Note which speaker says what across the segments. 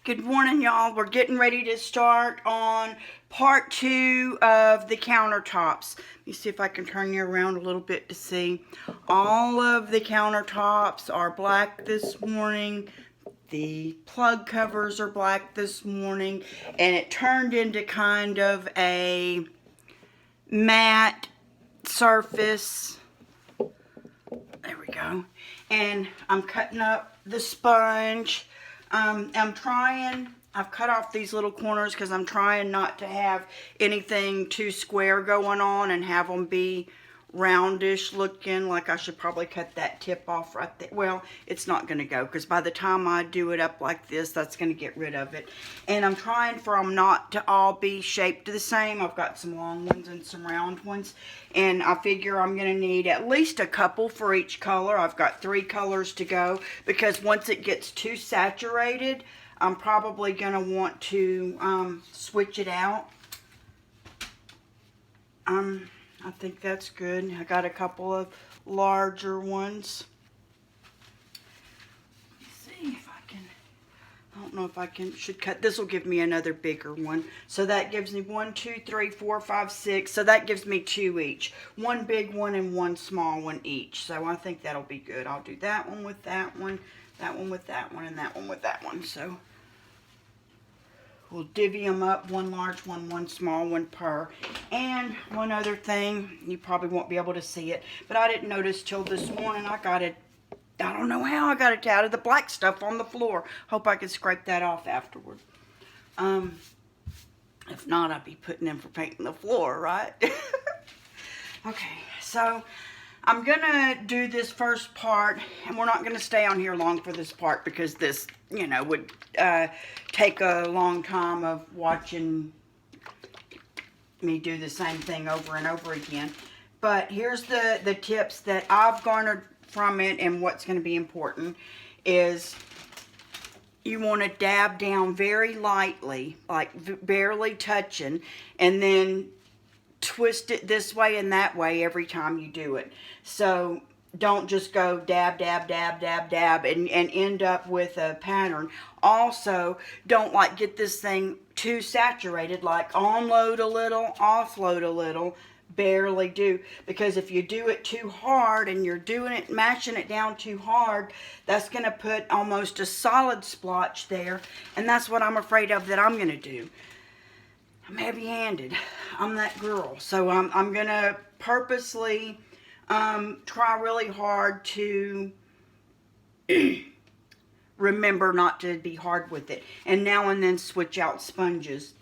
Speaker 1: Good morning, y'all. We're getting ready to start on part 2 of the countertops. Let me see if I can turn you around a little bit to see. All of the countertops are black this morning. The plug covers are black this morning. And it turned into kind of a matte surface. There we go. And I'm cutting up the sponge. I've cut off these little corners because I'm trying not to have anything too square going on and have them be roundish looking. Like I should probably cut that tip off right there. Well, it's not going to go because by the time I do it up like this, that's going to get rid of it. And I'm trying for them not to all be shaped the same. I've got some long ones and some round ones. And I figure I'm going to need at least a couple for each color. I've got 3 colors to go because once it gets too saturated, I'm probably going to want to switch it out. I think that's good. I got a couple of larger ones. Let's see if I can, I don't know if I can, should cut, this will give me another bigger one. So that gives me 1, 2, 3, 4, 5, 6. So that gives me 2 each. 1 big one and 1 small one each. So I think that'll be good. I'll do that one with that one with that one, and that one with that one. So we'll divvy them up, 1 large one, 1 small one per. And one other thing, you probably won't be able to see it, but I didn't notice till this morning. I got it, I don't know how I got it out of the black stuff on the floor. Hope I can scrape that off afterward. If not, I'd be putting in for painting the floor, right? Okay, so I'm gonna do this first part, and we're not gonna stay on here long for this part because this, you know, would take a long time of watching me do the same thing over and over again. But here's the tips that I've garnered from it, and what's going to be important is you want to dab down very lightly, like barely touching, and then twist it this way and that way every time you do it. So don't just go dab, dab, dab, dab, dab and end up with a pattern. Also, don't like get this thing too saturated, like on-load a little, off-load a little. Barely do, because if you do it too hard and you're doing it, mashing it down too hard, that's going to put almost a solid splotch there, and that's what I'm afraid of that I'm going to do. I'm heavy-handed. I'm that girl. So I'm going to purposely try really hard to remember not to be hard with it. And now and then switch out sponges.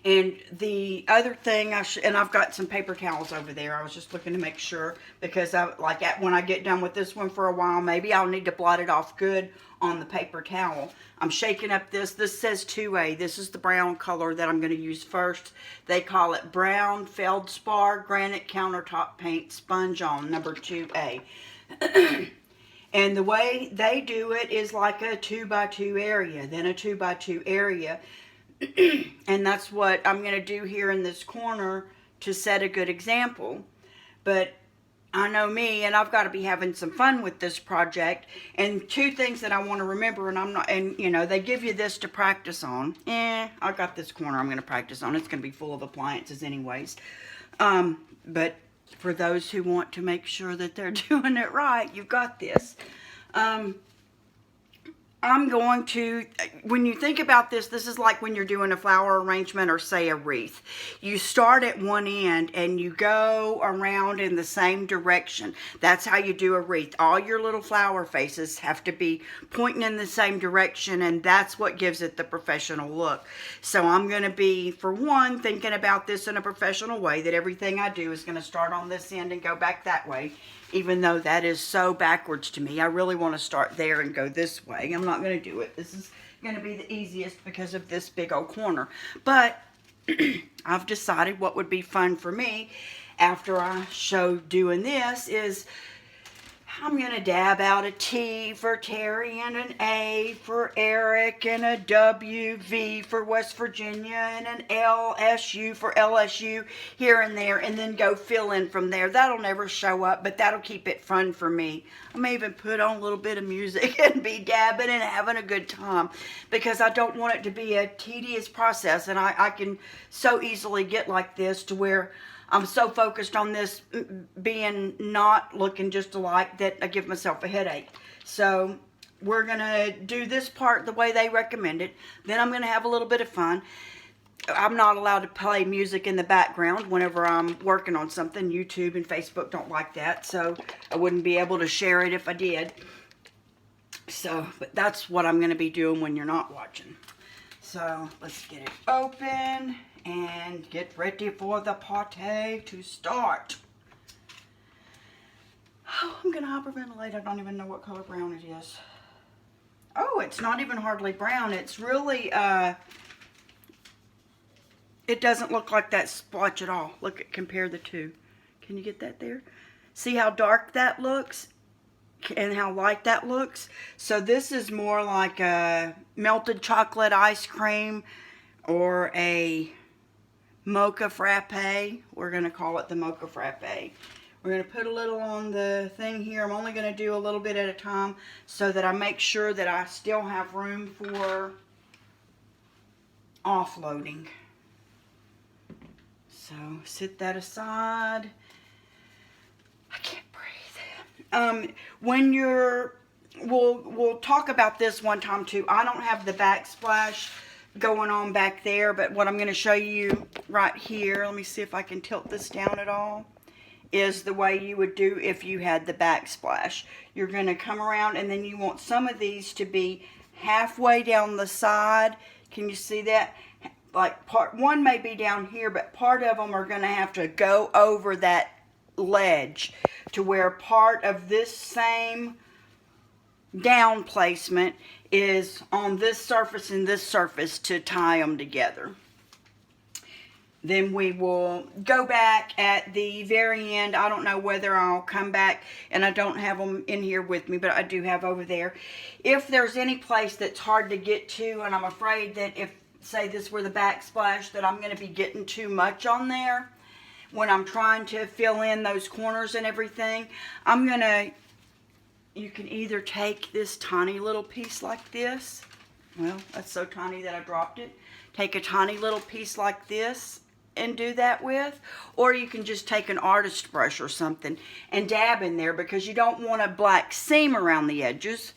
Speaker 1: And the other thing, and I've got some paper towels over there. I was just looking to make sure, because when I get done with this one for a while, maybe I'll need to blot it off good on the paper towel. I'm shaking up this. This says 2A. This is the brown color that I'm going to use first. They call it Brown Feldspar Granite Countertop Paint Sponge On, number 2A. And the way they do it is like a 2x2 area, then a 2x2 area. And that's what I'm going to do here in this corner to set a good example. But I know me, and I've got to be having some fun with this project. And 2 things that I want to remember, and you know, they give you this to practice on. I got this corner I'm going to practice on. It's going to be full of appliances anyways. But for those who want to make sure that they're doing it right, you've got this. I'm going to, when you think about this, this is like when you're doing a flower arrangement or say a wreath. You start at one end and you go around in the same direction. That's how you do a wreath. All your little flower faces have to be pointing in the same direction, and that's what gives it the professional look. So I'm going to be, for one, thinking about this in a professional way, that everything I do is going to start on this end and go back that way. Even though that is so backwards to me, I really want to start there and go this way. I'm not going to do it. This is going to be the easiest because of this big old corner. But I've decided what would be fun for me after I show doing this is I'm going to dab out a T for Terry and an A for Eric and a W, V for West Virginia and an L, SU for LSU here and there, and then go fill in from there. That'll never show up, but that'll keep it fun for me. I may even put on a little bit of music and be dabbing and having a good time, because I don't want it to be a tedious process, and I can so easily get like this to where I'm so focused on this being not looking just alike that I give myself a headache. So we're going to do this part the way they recommend it. Then I'm going to have a little bit of fun. I'm not allowed to play music in the background whenever I'm working on something. YouTube and Facebook don't like that, so I wouldn't be able to share it if I did. So, but that's what I'm going to be doing when you're not watching. So let's get it open and get ready for the party to start. Oh, I'm going to hyperventilate. I don't even know what color brown it is. Oh, it's not even hardly brown. It's really, it doesn't look like that splotch at all. Look at, compare the two. Can you get that there? See how dark that looks and how light that looks? So this is more like a melted chocolate ice cream or a mocha frappe. We're going to call it the mocha frappe. We're going to put a little on the thing here. I'm only going to do a little bit at a time so that I make sure that I still have room for offloading. So set that aside. I can't breathe. When you're, we'll talk about this one time too. I don't have the backsplash going on back there, but what I'm going to show you right here, let me see if I can tilt this down at all, is the way you would do if you had the backsplash. You're going to come around and then you want some of these to be halfway down the side. Can you see that? Like part one may be down here, but part of them are going to have to go over that ledge to where part of this same down placement is on this surface and this surface to tie them together. Then we will go back at the very end. I don't know whether I'll come back, and I don't have them in here with me, but I do have over there. If there's any place that's hard to get to, and I'm afraid that if, say this were the backsplash, that I'm going to be getting too much on there when I'm trying to fill in those corners and everything, I'm going to, you can either take this tiny little piece like this. Well, that's so tiny that I dropped it. Take a tiny little piece like this and do that with, or you can just take an artist brush or something and dab in there, because you don't want a black seam around the edges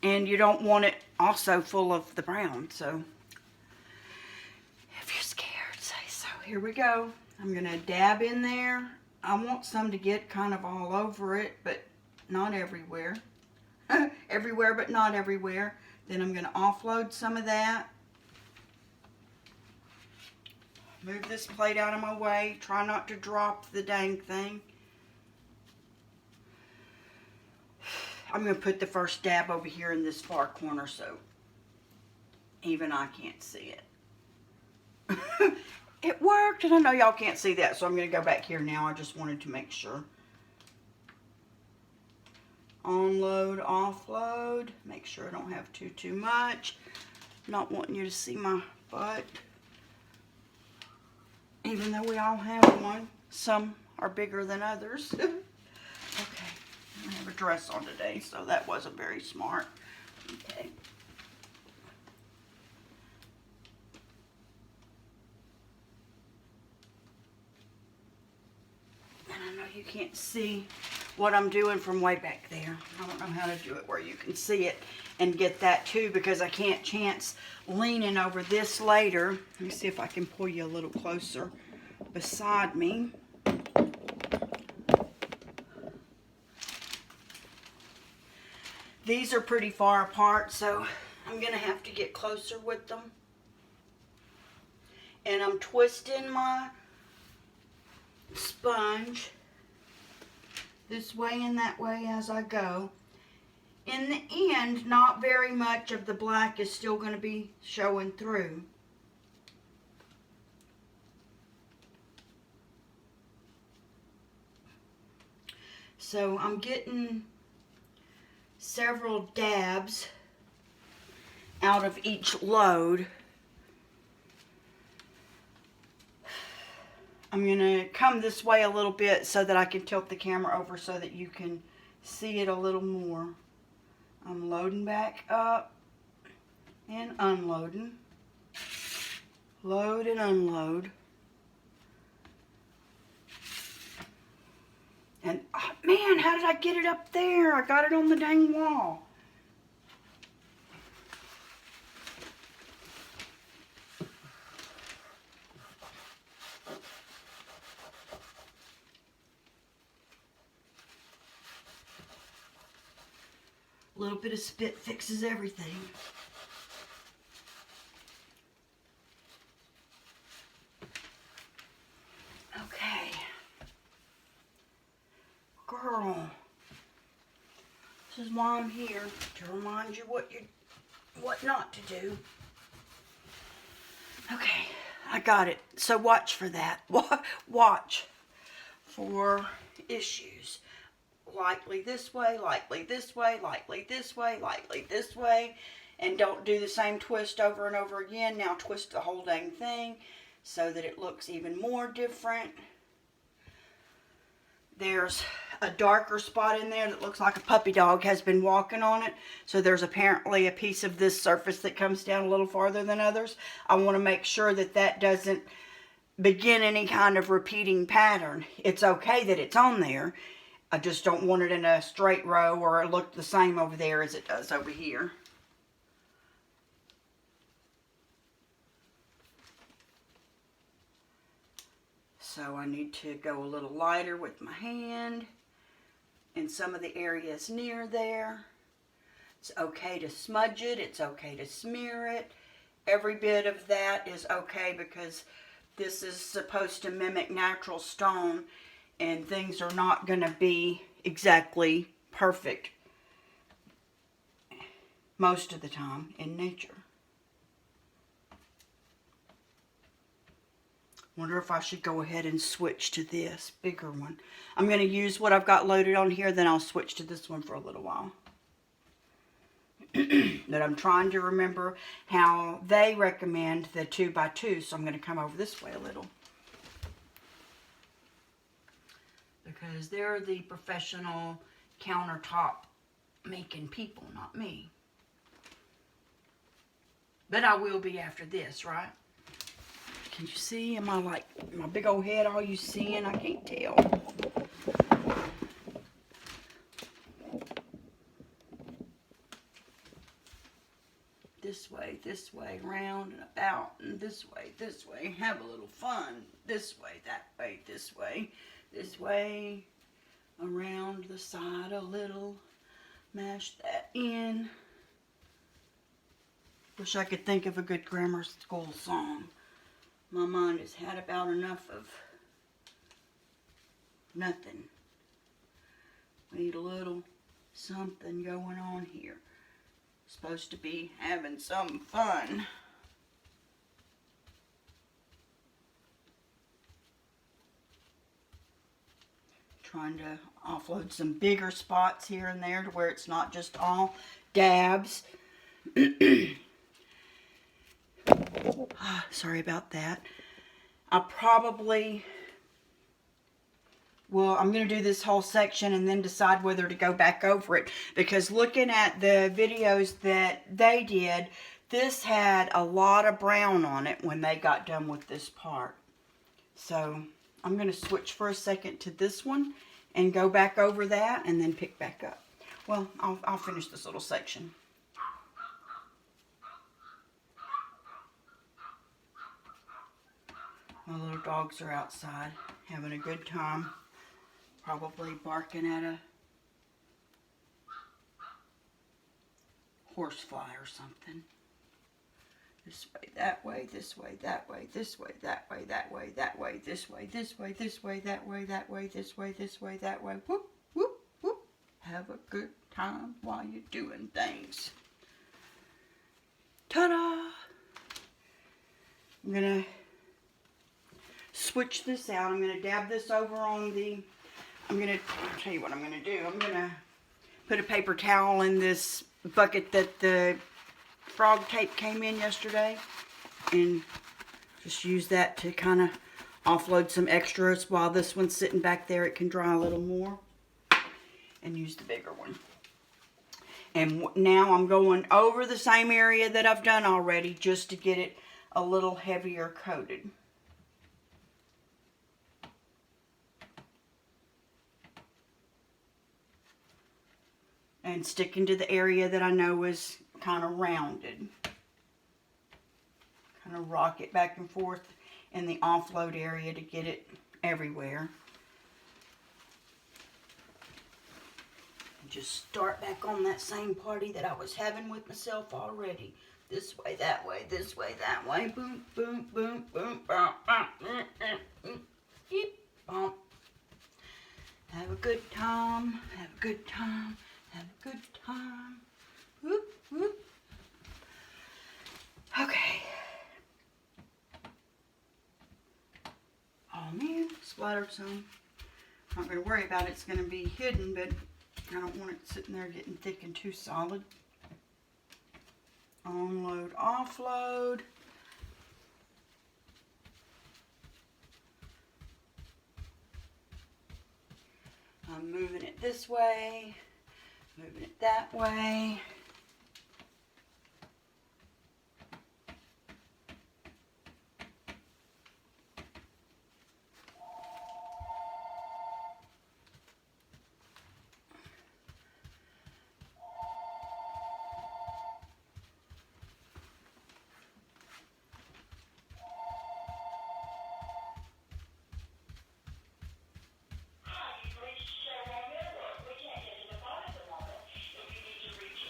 Speaker 1: and you don't want it also full of the brown. So if you're scared, say so. Here we go. I'm going to dab in there. I want some to get kind of all over it, but not everywhere. Everywhere, but not everywhere. Then I'm going to offload some of that. Move this plate out of my way. Try not to drop the dang thing. I'm going to put the first dab over here in this far corner so even I can't see it. It worked, and I know y'all can't see that, so I'm going to go back here now. I just wanted to make sure. Onload, offload. Make sure I don't have too much. Not wanting you to see my butt. Even though we all have one. Some are bigger than others. Okay. I have a dress on today, so that wasn't very smart. Okay. And I know you can't see what I'm doing from way back there. I don't know how to do it where you can see it and get that too, because I can't chance leaning over this later. Let me see if I can pull you a little closer beside me. These are pretty far apart, so I'm going to have to get closer with them. And I'm twisting my sponge this way and that way as I go. In the end, not very much of the black is still going to be showing through. So I'm getting several dabs out of each load. I'm going to come this way a little bit so that I can tilt the camera over so that you can see it a little more. I'm loading back up and unloading. Load and unload. And, oh, man, how did I get it up there? I got it on the dang wall. A little bit of spit fixes everything. Okay. Girl. This is why I'm here, to remind you what not to do. Okay, I got it. So watch for that. Watch for issues. Likely this way, likely this way, likely this way, likely this way. And don't do the same twist over and over again. Now twist the whole dang thing so that it looks even more different. There's a darker spot in there that looks like a puppy dog has been walking on it. So there's apparently a piece of this surface that comes down a little farther than others. I want to make sure that that doesn't begin any kind of repeating pattern. It's okay that it's on there. I just don't want it in a straight row or it look the same over there as it does over here. So I need to go a little lighter with my hand in some of the areas near there. It's okay to smudge it. It's okay to smear it. Every bit of that is okay because this is supposed to mimic natural stone and things are not going to be exactly perfect most of the time in nature. Wonder if I should go ahead and switch to this bigger one. I'm going to use what I've got loaded on here, then I'll switch to this one for a little while. But I'm trying to remember how they recommend the 2x2, so I'm going to come over this way a little. Because they're the professional countertop making people, not me. But I will be after this, right? Can you see? Am I like my big old head all you seeing? I can't tell. This way, round and about, and this way. Have a little fun. This way, this way, around the side a little. Mash that in. Wish I could think of a good grammar school song. My mind has had about enough of nothing. We need a little something going on here. Supposed to be having some fun. Trying to offload some bigger spots here and there to where it's not just all dabs. Sorry about that. I probably will, I'm going to do this whole section and then decide whether to go back over it. Because looking at the videos that they did, this had a lot of brown on it when they got done with this part. So I'm going to switch for a second to this one and go back over that and then pick back up. Well, I'll finish this little section. My little dogs are outside having a good time. Probably barking at a horsefly or something. This way, that way, this way, that way, this way, that way, that way, that way, this way, this way, this way, that way, that way, this way, this way, that way. Whoop, whoop, whoop. Have a good time while you're doing things. Ta-da! I'm going to switch this out. I'm going to dab this over on the I'll tell you what I'm gonna do. I'm gonna put a paper towel in this bucket that the frog tape came in yesterday, and just use that to kind of offload some extras while this one's sitting back there. It can dry a little more, and use the bigger one. And now I'm going over the same area that I've done already just to get it a little heavier coated. And sticking to the area that I know is kind of rounded. Kind of rock it back and forth in the offload area to get it everywhere. And just start back on that same party that I was having with myself already. This way, that way, this way, that way. Boom, boom, boom, boom, boom, boom, yep, boom. Have a good time, have a good time, have a good time. Whoop, whoop. Okay. Oh man, splattered some. I'm not going to worry about it. It's going to be hidden, but I don't want it sitting there getting thick and too solid. Unload, offload. I'm moving it this way, moving it that way.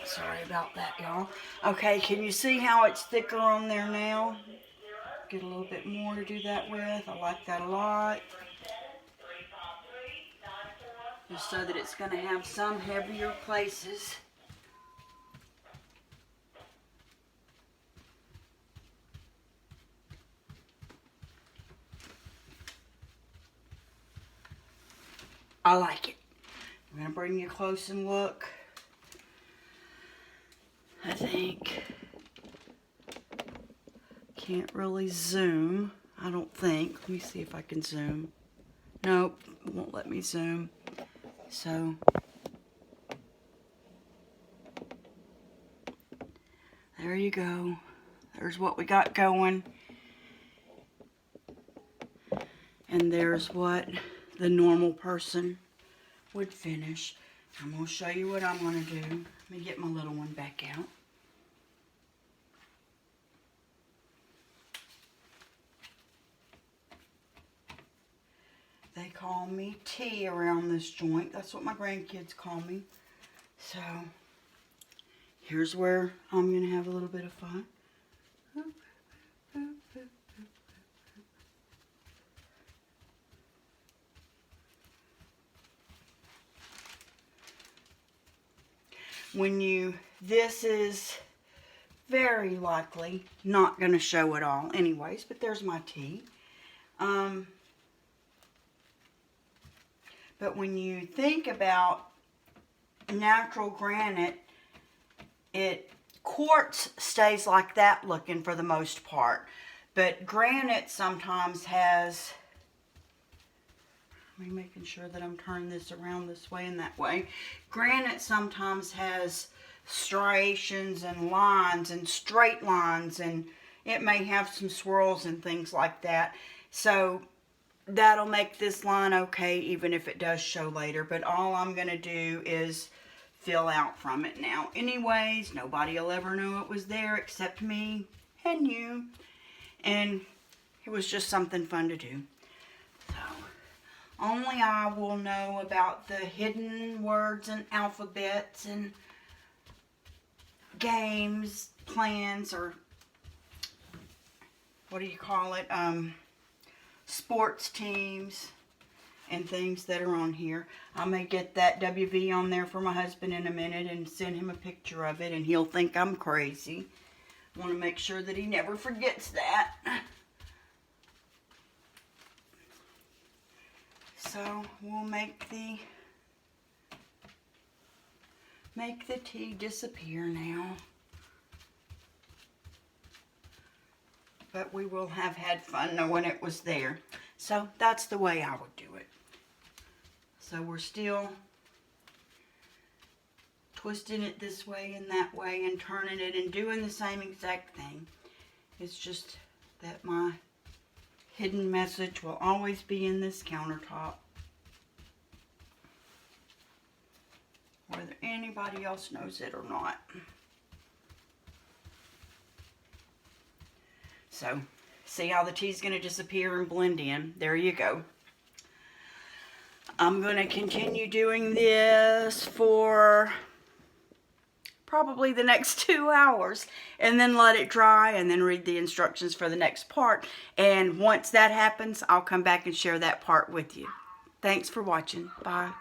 Speaker 1: Sorry about that, y'all. Okay, can you see how it's thicker on there now? Get a little bit more to do that with. I like that a lot. Just so that it's going to have some heavier places. I like it. I'm going to bring you close and look. I think. Can't really zoom. I don't think. Let me see if I can zoom. Nope, it won't let me zoom. So, there you go. There's what we got going. And there's what the normal person would finish. I'm going to show you what I'm going to do. Let me get my little one back out. They call me T around this joint. That's what my grandkids call me. So, here's where I'm going to have a little bit of fun. This is very likely not going to show at all anyways, but there's my T. But when you think about natural granite, quartz stays like that looking for the most part. But granite sometimes has, I'm making sure that I'm turning this around this way and that way. Granite sometimes has striations and lines and straight lines, and it may have some swirls and things like that. So that'll make this line okay, even if it does show later. But all I'm going to do is fill out from it now. Anyways, nobody will ever know it was there except me and you. And it was just something fun to do. So, only I will know about the hidden words and alphabets and games, plans, or what do you call it? Sports teams and things that are on here. I may get that WV on there for my husband in a minute and send him a picture of it, and he'll think I'm crazy. I want to make sure that he never forgets that. So we'll make the tea disappear now. But we will have had fun knowing it was there. So that's the way I would do it. So we're still twisting it this way and that way and turning it and doing the same exact thing. It's just that my hidden message will always be in this countertop. Whether anybody else knows it or not. So, see how the tea's going to disappear and blend in. There you go. I'm going to continue doing this for probably the next 2 hours and then let it dry and then read the instructions for the next part. And once that happens, I'll come back and share that part with you. Thanks for watching. Bye.